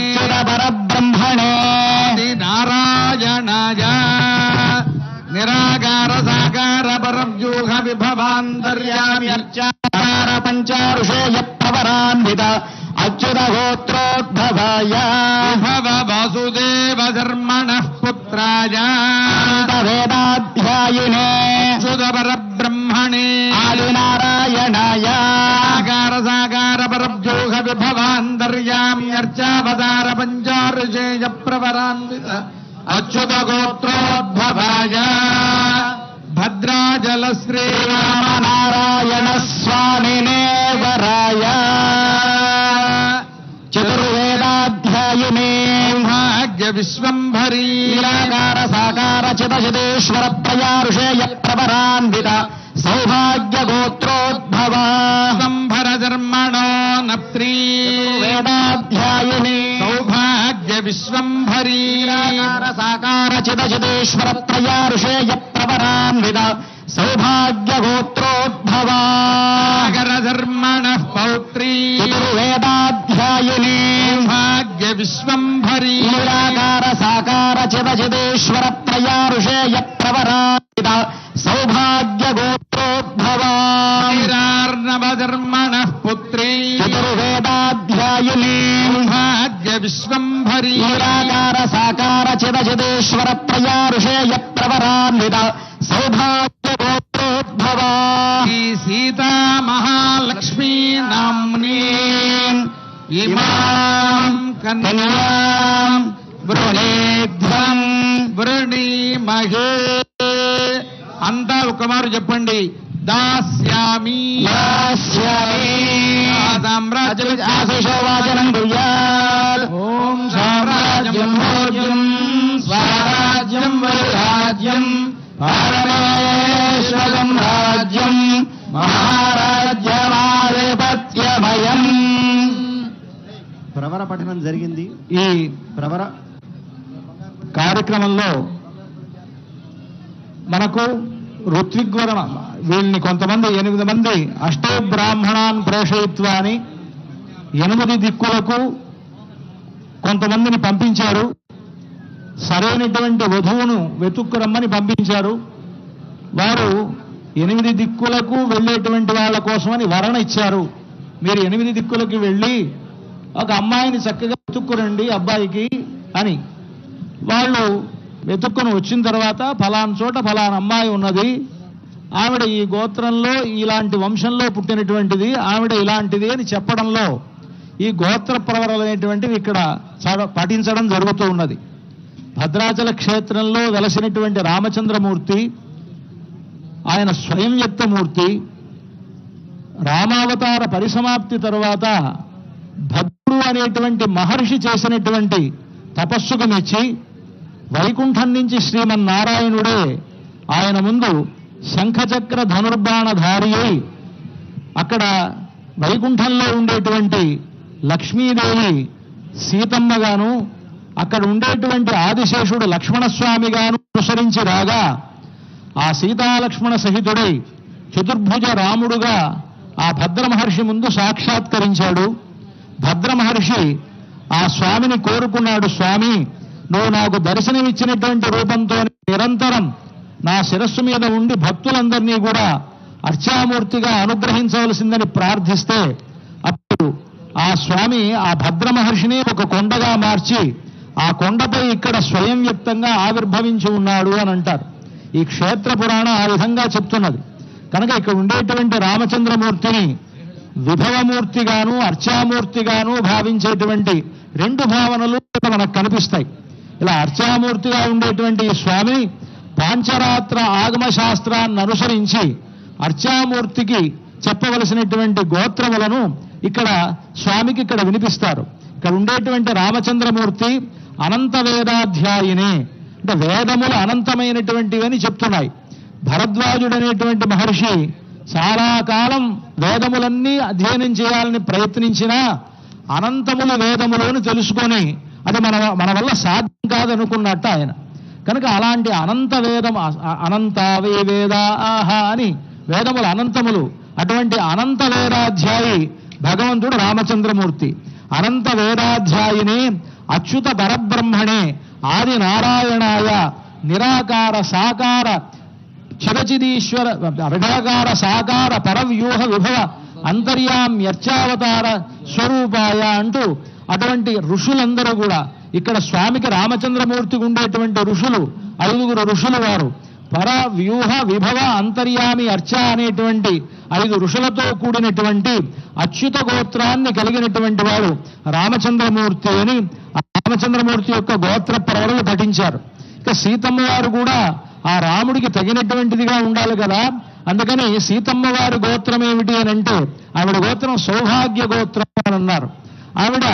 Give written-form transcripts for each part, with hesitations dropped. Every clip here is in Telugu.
అచ్యుత పరబ్రహ్మణే నారాయణాయ నిరాకార సాకార పరవ్యూహ విభవాంతర్యామి అర్చార పంచారుషేయ ప్రవరాన్విత అచ్యుత గోత్రోద్భవాయ విభవ వాసుదేవ ధర్మణః పుత్రాయ వేదాధ్యాయినే అచ్యుత పరబ్రహ్మణే ఆదినారాయణాయ ఆకార సాకార పరవ్యూహ విభవాంతర్యామి అర్చావతార పంచారుషేయ ప్రవరాన్విత అచ్యుత గోత్రోద్భవాయ భద్రాచల శ్రీరామనారాయణ స్వామినే వరాయ చతుర్వేదాధ్యాయినే భాగ్య విశ్వంభరీ నిరాకార సాకార చిదచిదేశ్వర ప్రయారుషేయ ప్రవరాన్విత సౌభాగ్య గోత్రోద్భవ సంభర ధర్మణో నప్త్రీ వేదాధ్యాయిని సౌభాగ్య విశ్వంభరీ నిరాకార సాకార చిదచిదేశ్వర ప్రయారుషేయ ప్రవరాన్విత సౌభాగ్య గోత్రోద్భవ సాగర ధర్మణ పౌత్రీ చతుర్వేదాధ్యాయిని భాగ్య విశ్వంభరీ నిరాకార సాకార చిదచిదేశ్వర ప్రయారుషేయ ప్రవరాన్విత సౌభాగ్య గోత్రోద్భవ శ్రీరార్ణవ ధర్మణ పుత్రీ చతుర్వేదాధ్యాయిని భాగ్య విశ్వంభరీ నిరాకార సాకార చిదచిదేశ్వర ప్రయారుషేయ ప్రవరాన్విత సౌభాగ్య గోత్రోద్భవ శ్రీ సీతా మహాలక్ష్మీ నామ్నీ ఇమాం కన్యాం వృణేధ్వం వృణీమహే అంతా ఒక మారు చెప్పండి. దాస్యామి దాస్యామి ఆశీషోవాచనం కుర్యాత్ ఓం సామ్రాజ్యం భోజ్యం స్వరాజ్యం వైరాజ్యం పరమేశ్వరం రాజ్యం మహారాజ్యమాధిపత్యమయం. ప్రవర పఠనం జరిగింది. ఈ ప్రవర కార్యక్రమంలో మనకు ఋత్విగ్వరణ వీళ్ళని కొంతమంది 8 మంది అష్టో బ్రాహ్మణాన్ ప్రేషయిత్వా అని 8 దిక్కులకు కొంతమందిని పంపించారు. సరైనటువంటి వధువును వెతుక్కురమ్మని పంపించారు. వారు 8 దిక్కులకు వెళ్ళేటువంటి వాళ్ళ కోసమని వరణ ఇచ్చారు. మీరు 8 దిక్కులకు వెళ్ళి ఒక అమ్మాయిని చక్కగా వెతుక్కురండి అబ్బాయికి అని. వాళ్ళు వెతుక్కుని వచ్చిన తర్వాత ఫలానా చోట ఫలానా అమ్మాయి ఉన్నది, ఆవిడ ఈ గోత్రంలో ఇలాంటి వంశంలో పుట్టినటువంటిది, ఆవిడ ఇలాంటిది అని చెప్పడంలో ఈ గోత్ర ప్రవరలు అనేటువంటివి ఇక్కడ పఠించడం జరుగుతూ ఉన్నది. భద్రాచల క్షేత్రంలో వెలసినటువంటి రామచంద్రమూర్తి ఆయన స్వయం వ్యక్తమూర్తి. రామావతార పరిసమాప్తి తరువాత భద్రుడు అనేటువంటి మహర్షి చేసినటువంటి తపస్సుకు మెచ్చి వైకుంఠం నుంచి శ్రీమన్నారాయణుడే ఆయన ముందు శంఖచక్ర ధనుర్బాణధారి అయి అక్కడ వైకుంఠంలో ఉండేటువంటి లక్ష్మీదేవి సీతమ్మగాను అక్కడ ఉండేటువంటి ఆదిశేషుడు లక్ష్మణస్వామిగాను అనుసరించి రాగా ఆ సీతాలక్ష్మణ సహితుడై చతుర్భుజ రాముడుగా ఆ భద్ర మహర్షి ముందు సాక్షాత్కరించాడు. భద్ర మహర్షి ఆ స్వామిని కోరుకున్నాడు, స్వామి నువ్వు నాకు దర్శనమిచ్చినటువంటి రూపంతో నిరంతరం నా శిరస్సు మీద ఉండి భక్తులందరినీ కూడా అర్చామూర్తిగా అనుగ్రహించవలసిందని ప్రార్థిస్తే అప్పుడు ఆ స్వామి ఆ భద్ర మహర్షిని ఒక కొండగా మార్చి ఆ కొండపై ఇక్కడ స్వయం వ్యక్తంగా ఆవిర్భవించి ఉన్నాడు అని అంటారు. ఈ క్షేత్ర పురాణం ఆ విధంగా చెప్తున్నది. కనుక ఇక్కడ ఉండేటువంటి రామచంద్రమూర్తిని విభవమూర్తిగాను అర్చామూర్తిగాను భావించేటువంటి 2 భావనలు మనకు కనిపిస్తాయి. ఇలా అర్చామూర్తిగా ఉండేటువంటి ఈ స్వామి పాంచరాత్ర ఆగమ శాస్త్రాన్ని అనుసరించి అర్చామూర్తికి చెప్పవలసినటువంటి గోత్రములను ఇక్కడ స్వామికి ఇక్కడ వినిపిస్తారు. ఇక్కడ ఉండేటువంటి రామచంద్రమూర్తి అనంత వేదాధ్యాయిని, అంటే వేదములు అనంతమైనటువంటివని చెప్తున్నాయి. భరద్వాజుడనేటువంటి మహర్షి చాలా కాలం వేదములన్నీ అధ్యయనం చేయాలని ప్రయత్నించినా అనంతములు వేదములను తెలుసుకొని అది మన వల్ల సాధ్యం కాదనుకున్నట్టు ఆయన. కనుక అలాంటి అనంత వేదం అనంతావే వేదా ఆహా అని వేదములు అనంతములు, అటువంటి అనంత వేదాధ్యాయి భగవంతుడు రామచంద్రమూర్తి. అనంత వేదాధ్యాయినే అచ్యుత పరబ్రహ్మణే ఆది నారాయణాయ నిరాకార సాకార చిరచిదీశ్వర విఢాకార సాకార పరవ్యూహ విభవ అంతర్యామ్యర్చావతార స్వరూపాయ అంటూ అటువంటి ఋషులందరూ కూడా ఇక్కడ స్వామికి రామచంద్రమూర్తికి ఉండేటువంటి ఋషులు 5 ఋషులు వారు పర వ్యూహ విభవ అంతర్యామి అర్చ అనేటువంటి 5 ఋషులతో కూడినటువంటి అచ్యుత గోత్రాన్ని కలిగినటువంటి వాడు రామచంద్రమూర్తి అని రామచంద్రమూర్తి యొక్క గోత్ర పర్వలు పఠించారు. ఇక సీతమ్మ వారు కూడా ఆ రాముడికి తగినటువంటిదిగా ఉండాలి కదా, అందుకని సీతమ్మ వారి గోత్రం ఏమిటి అని అంటే ఆవిడ గోత్రం సౌభాగ్య గోత్రం అని అన్నారు. ఆవిడ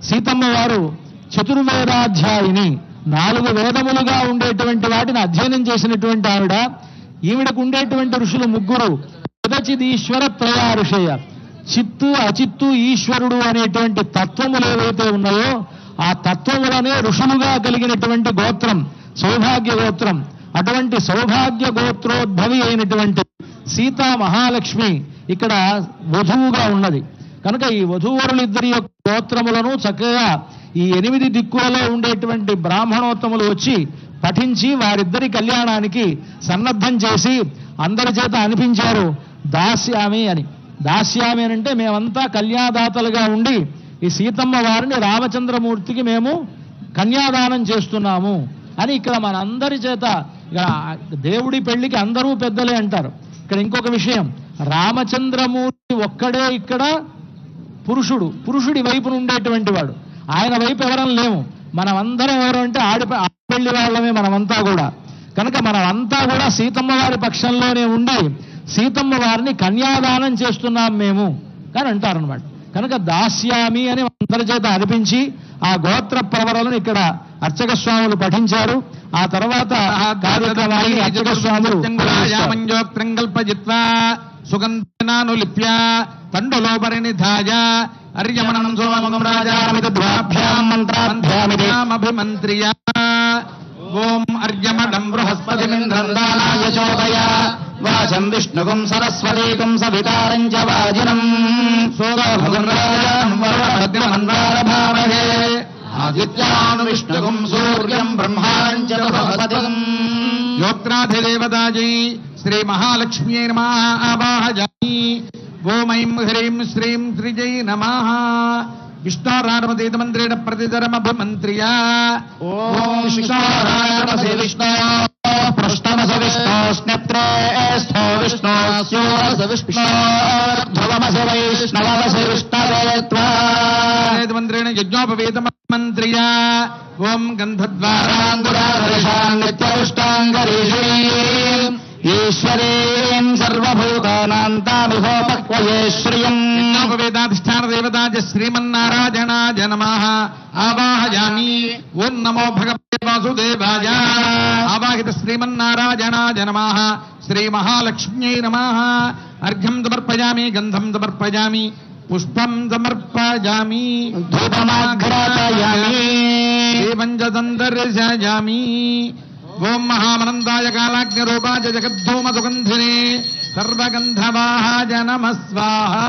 సీతమ్మ వారు చతుర్వేదాధ్యాయిని 4 వేదములుగా ఉండేటువంటి వాటిని అధ్యయనం చేసినటువంటి ఆవిడ. ఈవిడకు ఉండేటువంటి ఋషులు 3 చిదచిదీశ్వర త్రయ ఋషయ. చిత్తు అచిత్తు ఈశ్వరుడు అనేటువంటి తత్వములు ఏవైతే ఉన్నాయో ఆ తత్వములనే ఋషులుగా కలిగినటువంటి గోత్రం సౌభాగ్య గోత్రం. అటువంటి సౌభాగ్య గోత్రోద్భవి అయినటువంటి సీతా మహాలక్ష్మి ఇక్కడ వధువుగా ఉన్నది కనుక ఈ వధూవరులిద్దరి యొక్క గోత్రములను చక్కగా ఈ 8 దిక్కులలో ఉండేటువంటి బ్రాహ్మణోత్తములు వచ్చి పఠించి వారిద్దరి కళ్యాణానికి సన్నద్ధం చేసి అందరి చేత అనిపించారు దాస్యామి అని. దాస్యామి అని అంటే మేమంతా కన్యాదాతలుగా ఉండి ఈ సీతమ్మ వారిని రామచంద్రమూర్తికి మేము కన్యాదానం చేస్తున్నాము అని ఇక్కడ మనందరి చేత దేవుడి పెళ్లికి అందరూ పెద్దలే అంటారు. ఇక్కడ ఇంకొక విషయం, రామచంద్రమూర్తి ఒక్కడే ఇక్కడ పురుషుడి వైపున ఉండేటువంటి వాడు, ఆయన వైపు ఎవరం లేము. మనమందరం ఎవరు అంటే ఆడపెళ్లి వాళ్ళమే మనమంతా కూడా. కనుక మనమంతా కూడా సీతమ్మ వారి పక్షంలోనే ఉండి సీతమ్మ వారిని కన్యాదానం చేస్తున్నాం మేము అని అంటారనమాట. కనుక దాస్యామి అని అందరి చేత అనిపించి ఆ గోత్ర ప్రవరలను ఇక్కడ అర్చక స్వాములు పఠించారు. ఆ తర్వాత కార్యక్రమాన్ని అర్చక స్వాములు సుగంధనానులిప్య తండులోపరినిధాయ అర్యమణం సోమగం రాజామిద్భ్యాం మంత్రాభ్యామిభిమంత్రియ ఓం అర్యమణం బృహస్పతిమింద్రం దానాయ చోదయ వాచం విష్ణుగం సరస్వతీకం సవితారం చ వాజినం సోమగం రాజాం వరుణభద్రమన్వారభామహే ఆదిత్యాను విష్ణుగం సూర్యం బ్రహ్మాణం చ బృహస్పతిం యోత్రాధిదేవతాజై శ్రీ మహాలక్ష్మ్యై నమః ఆవాహయామి. ఓం ఐం హ్రీం శ్రీం త్రిజై నమః. విష్ణోరారమతీతమంత్రేణ ప్రతిధరమభిమంత్రియ. ఓం విష్ణోరారమసే విష్ణో పృష్ఠమస విష్ణోస్నేత్రే స్థో విష్ణోస్యోరస విష్ణోర్ధ్రువమస వైష్ణవమస విష్ణవేత్వాంత్రేణ యజ్ఞోపవేతమంత్రియ. ఓం గంధద్వారాంగురాధరిషాం నిత్యరుష్టాంగరీషీం ఈశ్వరీం సర్వభూతానాం తామిహోపక్వయే శ్రియం. యజ్ఞోపవేతాధిష్టాన దేవతాజ శ్రీమన్నారాయణాయ నమః ఆవాహయామి. ఓం నమో భగవతే వాసుదేవాయ. ఆవాహిత శ్రీమన్నారాయణాయ నమః. శ్రీ మహాలక్ష్మ్యై నమః. అర్ఘ్యం సమర్పయామి, గంధం సమర్పయామి, పుష్పం సమర్పయామి, ధూపమాఘ్రాపయామి, దీపం చ సందర్శయామి. ఓం మహామనందాయ కాలాగ్నిరూపాయ జగద్ధూమ సుగంధినే సర్వగంధవాహాయ నమః స్వాహా.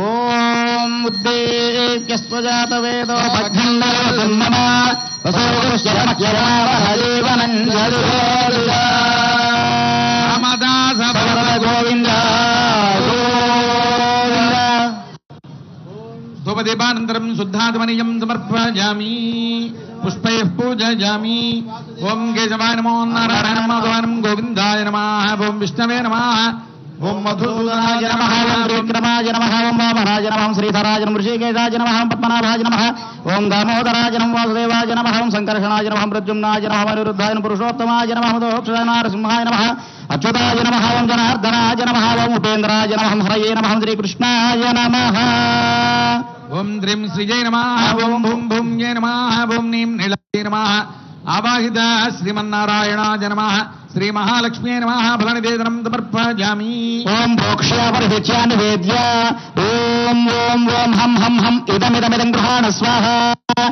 ఓం ఉద్దేవ్యస్వజాత వేదో భగ్నందరవసన్నమ రామదాస గోవింద గోవింద. ధూపదీపానంతరం శుద్ధాత్మనీయం సమర్పయామి, పుష్పైః పూజయామి. ఓం కేశవాయ నమో నారాయణ మాధవానం గోవిందాయ నమః. ఓం విష్ణవే నమః. ఓం మధుసూదనాయ నమః. ఓం విక్రమాయ నమః. ఓం వామనాయ నమః. శ్రీధరాయ నమః. ఋషికేశాయ నమః. పద్మనాభాయ నమః. ఓం దామోదరాయ నమః. వాసుదేవాయ నమః. ఓం సంకర్షణాయ నమః. ప్రద్యుమ్నాయ నమః. అనిరుద్ధాయ నమః. పురుషోత్తమాయ నమః. మధోక్షాయ నరసింహాయ నమః. అచ్యుతాయ నమః. ఓం జనార్దనాయ నమః. ఓం ఉపేంద్రాయ నమః. హరయే నమః. శ్రీకృష్ణాయ నమః. ఓం శ్రీం శ్రీజయ నమః. ఓం భూం భూమ్యై నమః. ఓం నీం నీలయే నమః. ఆవాహిత శ్రీమన్నారాయణాయ నమః. శ్రీ మహాలక్ష్మ్యై నమః. ఫలనివేదనం సమర్పయామి. ఓం భోక్ష్యాపరిహిత్యా నివేద్య. ఓం ఓం ఓం హం హం హం ఇదమిదమిదం గృహాణ స్వాహ.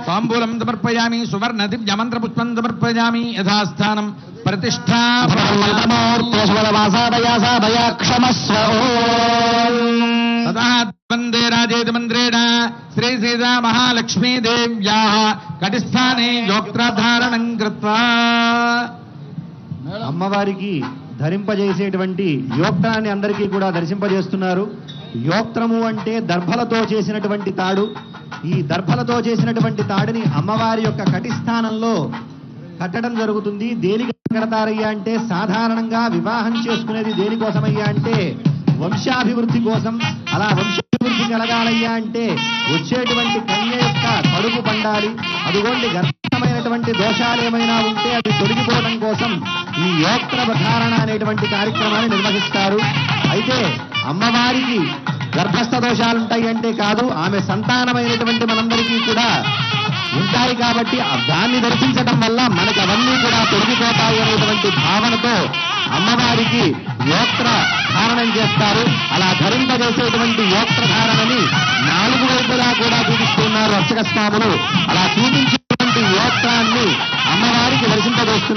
తాంబూలం సమర్పయామి. సువర్ణ దివ్య మంత్ర పుష్పం సమర్పయామి. యథాస్థానం ప్రతిష్ఠా క్షమస్వ. వందే రాజేతి మంత్రేణ శ్రీ సీతా మహాలక్ష్మీ దేవ్యాః కటిస్థానే యోక్త్రధారణం కృత్వా. అమ్మవారికి ధరింపజేసేటువంటి యోక్తాన్ని అందరికీ కూడా దర్శింపజేస్తున్నారు. యోక్త్రము అంటే దర్భలతో చేసినటువంటి తాడు. ఈ దర్భలతో చేసినటువంటి తాడుని అమ్మవారి యొక్క కటిస్థానంలో కట్టడం జరుగుతుంది. దేనికి కడతారయ్యా అంటే సాధారణంగా వివాహం చేసుకునేది దేనికోసమయ్యా అంటే వంశాభివృద్ధి కోసం. అలా వంశాభివృద్ధి కలగాలయ్యా అంటే వచ్చేటువంటి కన్య యొక్క కడుపు పండాలి. అదిగోండి గర్భమైనటువంటి దోషాలు ఏమైనా ఉంటే అది తొలగిపోవడం కోసం ఈ యోక్త్ర ధారణ అనేటువంటి కార్యక్రమాన్ని నిర్వహిస్తారు. అయితే అమ్మవారికి గర్భస్థ దోషాలుంటాయి అంటే కాదు, ఆమె సంతానమైనటువంటి మనందరికీ కూడా ఉంటాయి కాబట్టి దాన్ని దర్శించడం వల్ల మనకు అవన్నీ కూడా తొలగిపోతాయి అనేటువంటి భావనతో అమ్మవారికి యోక్త్ర ధారణం చేస్తారు. అలా ధరింపజేసేటువంటి యోక్త్ర ధారణని 4 వైపులా కూడా చూపిస్తున్నారు అర్చక స్వాములు. అలా చూపించి